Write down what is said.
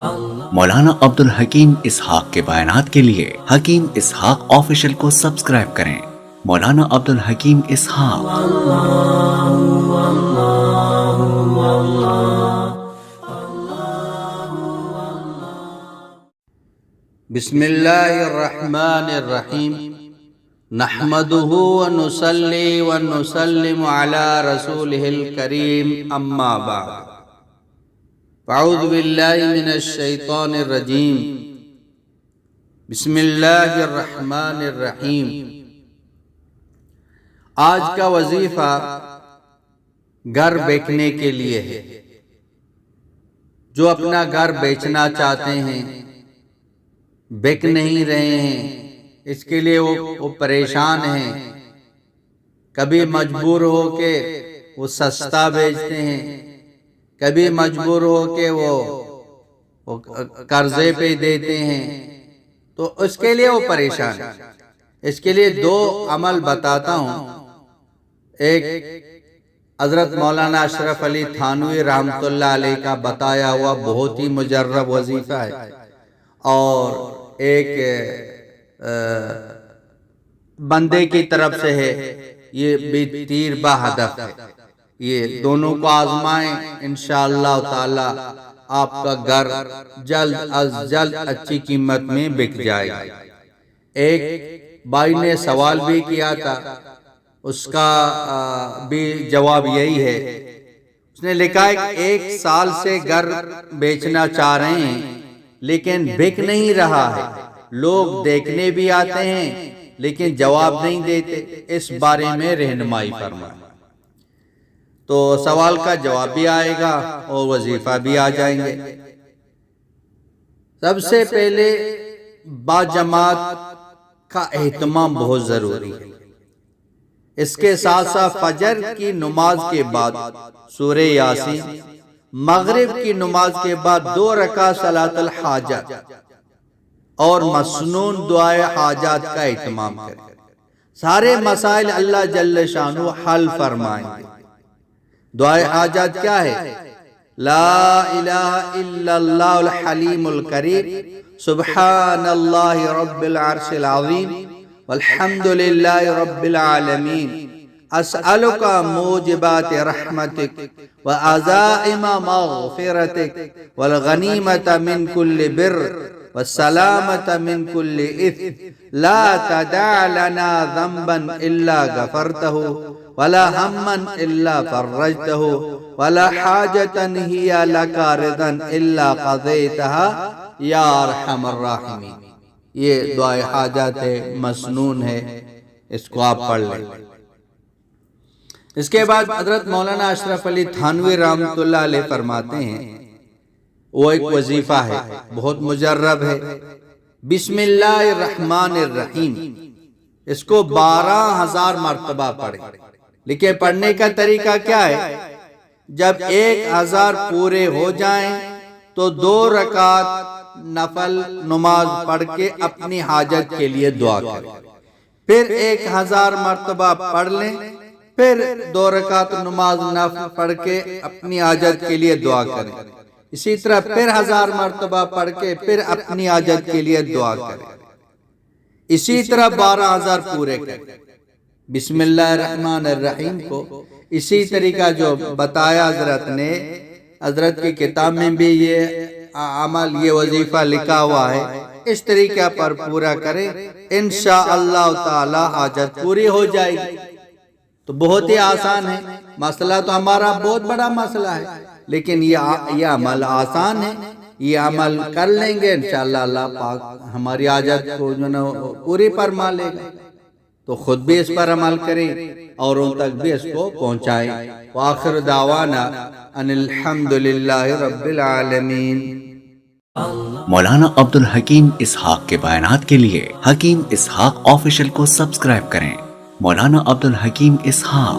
مولانا عبدالحکیم اسحاق کے بیانات کے لیے حکیم اسحاق آفیشل کو سبسکرائب کریں۔ مولانا عبدالحکیم اسحاق۔ بسم اللہ الرحمن الرحیم، نحمدہ ونصلی ونسلم علی رسولہ الکریم، اما بعد، اعوذ باللہ من الشیطان الرجیم، بسم اللہ الرحمن الرحیم۔ آج کا وظیفہ گھر بیچنے کے لیے ہے۔ جو اپنا گھر بیچنا چاہتے ہیں، بک نہیں رہے ہیں، اس کے لیے وہ پریشان ہیں، کبھی مجبور ہو کے وہ سستا بیچتے ہیں، کبھی مجبور ہو کے وہ قرضے پہ دیتے ہیں، تو اس کے لیے وہ پریشان ہیں۔ اس کے لیے دو عمل بتاتا ہوں۔ ایک حضرت مولانا اشرف علی تھانوی رحمۃ اللہ علیہ کا بتایا ہوا بہت ہی مجرب وظیفہ ہے، اور ایک بندے کی طرف سے ہے، یہ بھی تیر با ہدف ہے۔ یہ دونوں کو آزمائیں، انشاءاللہ تعالی آپ کا گھر جلد از جلد اچھی قیمت میں بک جائے گا۔ ایک بھائی نے سوال بھی کیا تھا، اس کا بھی جواب یہی ہے۔ اس نے لکھا ہے کہ 1 سال سے گھر بیچنا چاہ رہے ہیں لیکن بک نہیں رہا ہے، لوگ دیکھنے بھی آتے ہیں لیکن جواب نہیں دیتے، اس بارے میں رہنمائی فرمائیں۔ تو سوال کا جواب بھی آئے گا اور وظیفہ بھی آ جائیں گے۔ سب سے پہلے باجماعت کا اہتمام بہت ضروری ہے۔ اس کے ساتھ ساتھ فجر کی نماز کے بعد سورہ یاسین، مغرب کی نماز کے بعد 2 رکعت صلاۃ الحاجات اور مسنون دعائے حاجات کا اہتمام کریں۔ سارے مسائل اللہ جل شانہ حل فرمائیں گے۔ دعائے حاجات کیا ہے؟ لا الہ الا اللہ الحلیم الکریم، سبحان اللہ رب العرش العظیم، والحمد للہ رب العالمین، اسألک موجبات رحمتک وعزائم مغفرتک والغنیمت من کل بر والسلامت من کل اثم، لا تدع لنا ذنبا الا غفرتہ ولا ہما الا فرجتہ ولا حاجتا ہی لک رضا الا قضیتها یا ارحم الراحمین۔ یہ دعائے حاجات ہے، مسنون ہے، اس کو آپ پڑھ لیں۔ اس کے بعد حضرت مولانا اشرف علی تھانوی رحمۃ اللہ علیہ فرماتے ہیں، وہ ایک وظیفہ ہے، بہت مجرب ہے۔ بسم اللہ الرحمن الرحیم، اس کو 12,000 مرتبہ پڑھیں۔ لیکن پڑھنے کا طریقہ کیا ہے؟ جب 1,000 پورے ہو جائیں تو 2 رکعت نفل نماز پڑھ کے اپنی حاجت کے لیے دعا کریں، پھر 1,000 مرتبہ پڑھ لیں، پھر 2 رکعت نماز نفل پڑھ کے اپنی حاجت کے لیے دعا کریں، اسی طرح پھر 1000 مرتبہ پڑھ کے پھر اپنی حاجت کے لیے دعا کریں، اسی طرح 12,000 پورے کریں۔ بسم اللہ الرحمن الرحیم کو اسی طریقہ جو بتایا حضرت نے، حضرت کی کتاب میں بھی یہ عمل، یہ وظیفہ لکھا ہوا ہے، اس طریقہ پر پورا کریں، انشاءاللہ تعالی حاجت پوری ہو جائے گی۔ تو بہت ہی آسان ہے، مسئلہ تو ہمارا بہت بڑا مسئلہ ہے، لیکن یہ عمل آسان ہے، یہ عمل کر لیں گے انشاءاللہ اللہ پاک ہماری حاجت کو جو نا پوری فرما لے گا۔ تو خود بھی اس پر عمل کریں اور ان تک بھی اس کو پہنچائیں۔ وآخر دعوانا ان الحمدللہ رب العالمین۔ مولانا عبدالحکیم اسحاق کے بیانات کے لیے حکیم اسحاق آفیشل کو سبسکرائب کریں۔ مولانا عبدالحکیم اسحاق۔